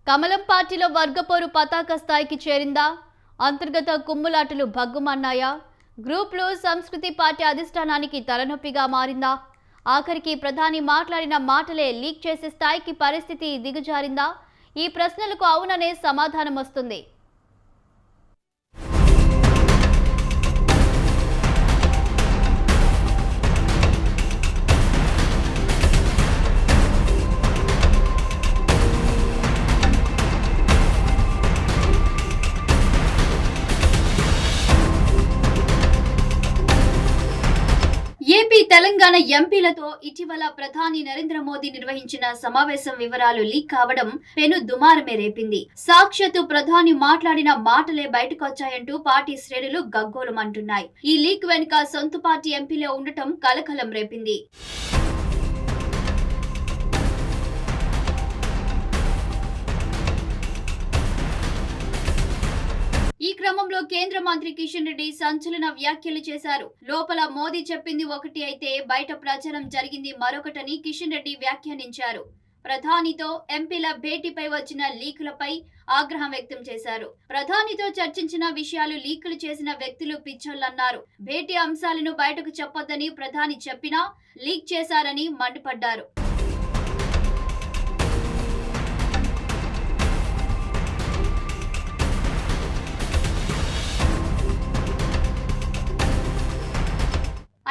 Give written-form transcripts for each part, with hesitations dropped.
కమలం పార్టీలో వర్గపోరు పతాక స్థాయికి చేరిందా? అంతర్గత కుమ్ములాటలు భగ్గుమన్నాయా? గ్రూప్లు సంస్కృతి పార్టీ అధిష్టానానికి తలనొప్పిగా మారిందా? ఆఖరికి ప్రధాని మాట్లాడిన మాటలే లీక్ చేసే స్థాయికి పరిస్థితి దిగజారిందా? ఈ ప్రశ్నలకు అవుననే సమాధానం వస్తుంది. ఏపీ తెలంగాణ ఎంపీలతో ఇటీవల ప్రధాని నరేంద్ర మోదీ నిర్వహించిన సమావేశం వివరాలు లీక్ కావడం పెను దుమారమే రేపింది. సాక్షాత్తు ప్రధాని మాట్లాడిన మాటలే బయటకొచ్చాయంటూ పార్టీ శ్రేణులు గగ్గోలమంటున్నాయి. ఈ లీక్ వెనుక సొంత పార్టీ ఎంపీలే ఉండటం కలకలం రేపింది. ఈ క్రమంలో కేంద్ర మంత్రి కిషన్ రెడ్డి సంచలన వ్యాఖ్యలు చేశారు. లోపల మోదీ చెప్పింది ఒకటి అయితే బయట ప్రచారం జరిగింది మరొకటని కిషన్ రెడ్డి వ్యాఖ్యానించారు. ప్రధానితో ఎంపీల భేటీపై వచ్చిన లీకులపై ఆగ్రహం వ్యక్తం చేశారు. ప్రధానితో చర్చించిన విషయాలు లీకులు చేసిన వ్యక్తులు పిచ్చోళ్లన్నారు. భేటీ అంశాలను బయటకు చెప్పొద్దని ప్రధాని చెప్పినా లీక్ చేశారని మండిపడ్డారు.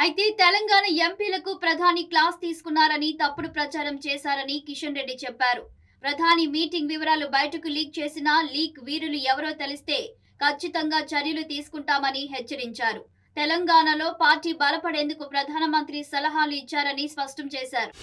అయితే తెలంగాణ ఎంపీలకు ప్రధాని క్లాస్ తీసుకున్నారని తప్పుడు ప్రచారం చేశారని కిషన్ రెడ్డి చెప్పారు. ప్రధాని మీటింగ్ వివరాలు బయటకు లీక్ చేసినా లీక్ వీరులు ఎవరో తెలిస్తే ఖచ్చితంగా చర్యలు తీసుకుంటామని హెచ్చరించారు. తెలంగాణలో పార్టీ బలపడేందుకు ప్రధానమంత్రి సలహాలు ఇచ్చారని స్పష్టం చేశారు.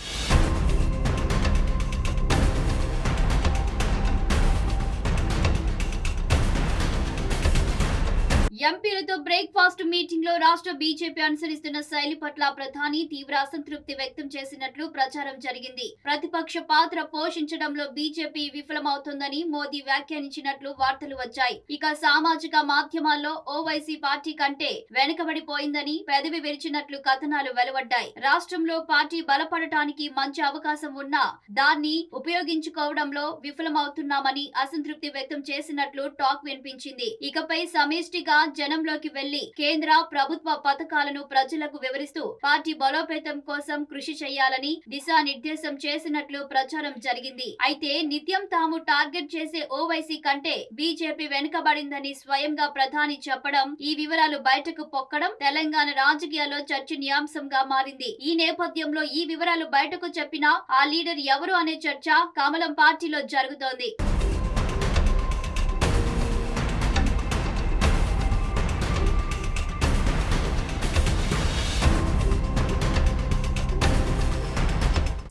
ఎంపీలతో బ్రేక్ఫాస్ట్ మీటింగ్ లో రాష్ట్ర బీజేపీ అనుసరిస్తున్న శైలి పట్ల ప్రధాని తీవ్ర అసంతృప్తి వ్యక్తం చేసినట్లు ప్రచారం జరిగింది. ప్రతిపక్ష పాత్ర పోషించడంలో బీజేపీ విఫలమవుతోందని మోదీ వ్యాఖ్యానించినట్లు వార్తలు వచ్చాయి. ఇక సామాజిక మాధ్యమాల్లో ఓవైసీ పార్టీ కంటే వెనుకబడిపోయిందని పెదవి విరిచినట్లు కథనాలు వెలువడ్డాయి. రాష్ట్రంలో పార్టీ బలపడటానికి మంచి అవకాశం ఉన్నా దాన్ని ఉపయోగించుకోవడంలో విఫలమవుతున్నామని అసంతృప్తి వ్యక్తం చేసినట్లు టాక్ వినిపించింది. ఇకపై సమిష్టిగా జనంలోకి వెళ్లి కేంద్ర ప్రభుత్వ పథకాలను ప్రజలకు వివరిస్తూ పార్టీ బలోపేతం కోసం కృషి చేయాలని దిశానిర్దేశం చేసినట్లు ప్రచారం జరిగింది. అయితే నిత్యం తాము టార్గెట్ చేసే ఓవైసీ కంటే బీజేపీ వెనుకబడిందని స్వయంగా ప్రధాని చెప్పడం, ఈ వివరాలు బయటకు పొక్కడం తెలంగాణ రాజకీయాల్లో చర్చనీయాంశంగా మారింది. ఈ నేపథ్యంలో ఈ వివరాలు బయటకు చెప్పినా ఆ లీడర్ ఎవరు అనే చర్చ కమలం పార్టీలో జరుగుతోంది.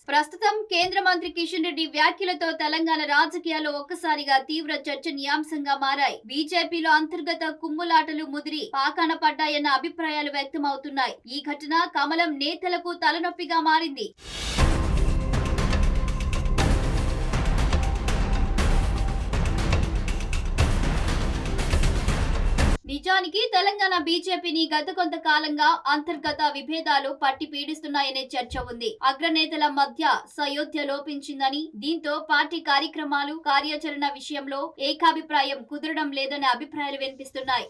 ప్రస్తుతం కేంద్ర మంత్రి కిషన్ రెడ్డి వ్యాఖ్యలతో తెలంగాణ రాజకీయాల్లో ఒక్కసారిగా తీవ్ర చర్చనీయాంశంగా మారాయి. బీజేపీలో అంతర్గత కుమ్ములాటలు ముదిరి పాకాన పడ్డాయన్న అభిప్రాయాలు వ్యక్తమవుతున్నాయి. ఈ ఘటన కమలం నేతలకు తలనొప్పిగా మారింది. నిజానికి తెలంగాణ బీజేపీని గత కొంతకాలంగా అంతర్గత విభేదాలు పట్టి పీడిస్తున్నాయనే చర్చ ఉంది. అగ్రనేతల మధ్య సయోధ్య లోపించిందని, దీంతో పార్టీ కార్యక్రమాలు కార్యాచరణ విషయంలో ఏకాభిప్రాయం కుదరడం లేదనే అభిప్రాయాలు వినిపిస్తున్నాయి.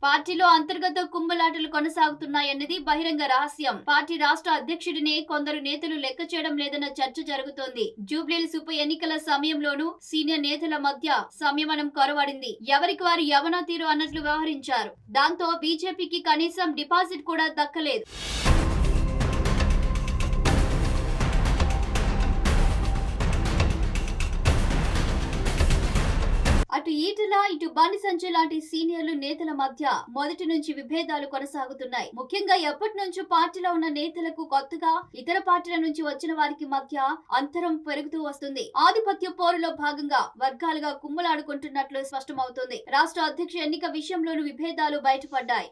పార్టీలో అంతర్గత కుంభలాటలు కొనసాగుతున్నాయన్నది బహిరంగ రహస్యం. పార్టీ రాష్ట్ర అధ్యక్షుడినే కొందరు నేతలు లెక్క చేయడం లేదన్న చర్చ జరుగుతోంది. జూబ్లీహిల్స్ ఉప ఎన్నికల సమయంలోనూ సీనియర్ నేతల మధ్య సంయమనం కొరవడింది. ఎవరికి వారు యవన తీరు అన్నట్లు వ్యవహరించారు. దాంతో బీజేపీకి కనీసం డిపాజిట్ కూడా దక్కలేదు. అటు ఈటల ఇటు బండి సంజయ్ లాంటి సీనియర్లు నేతల మధ్య మొదటి నుంచి విభేదాలు కొనసాగుతున్నాయి. ముఖ్యంగా ఎప్పటి నుంచో పార్టీలో ఉన్న నేతలకు కొత్తగా ఇతర పార్టీల నుంచి వచ్చిన వారికి మధ్య అంతరం పెరుగుతూ వస్తుంది. ఆధిపత్య పోరులో భాగంగా వర్గాలుగా కుమ్ములాడుకుంటున్నట్లు స్పష్టమవుతుంది. రాష్ట్ర అధ్యక్ష ఎన్నిక విషయంలోనూ విభేదాలు బయటపడ్డాయి.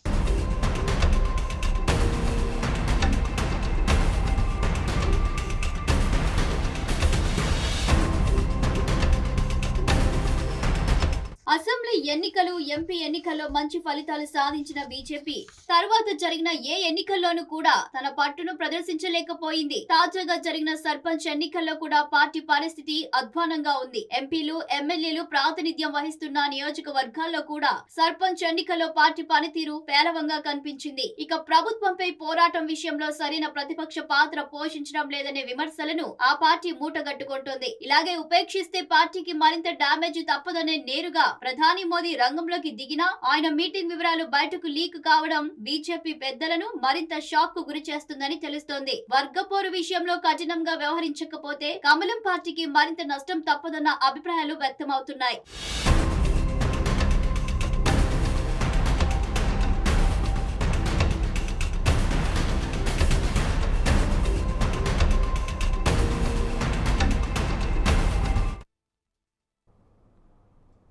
అసెంబ్లీ అసెంబ్లీ ఎన్నికలు, ఎంపీ ఎన్నికల్లో మంచి ఫలితాలు సాధించిన బీజేపీ తర్వాత జరిగిన ఏ ఎన్నికల్లోనూ కూడా తన పట్టును ప్రదర్శించలేకపోయింది. తాజాగా జరిగిన సర్పంచ్ ఎన్నికల్లో కూడా పార్టీ పరిస్థితి అధ్వానంగా ఉంది. ఎంపీలు, ఎమ్మెల్యేలు ప్రాతినిధ్యం వహిస్తున్న నియోజకవర్గాల్లో కూడా సర్పంచ్ ఎన్నికల్లో పార్టీ పనితీరు పేలవంగా కనిపించింది. ఇక ప్రభుత్వంపై పోరాటం విషయంలో సరైన ప్రతిపక్ష పాత్ర పోషించడం లేదనే విమర్శలను ఆ పార్టీ మూటగట్టుకుంటోంది. ఇలాగే ఉపేక్షిస్తే పార్టీకి మరింత డ్యామేజ్ తప్పదనే నేరుగా ప్రధాని మోదీ రంగంలోకి దిగినా ఆయన మీటింగ్ వివరాలు బయటకు లీక్ కావడం బీజేపీ పెద్దలను మరింత షాక్ కు గురి చేస్తుందని తెలుస్తోంది. వర్గపోరు విషయంలో కఠినంగా వ్యవహరించకపోతే కమలం పార్టీకి మరింత నష్టం తప్పదన్న అభిప్రాయాలు వ్యక్తమవుతున్నాయి.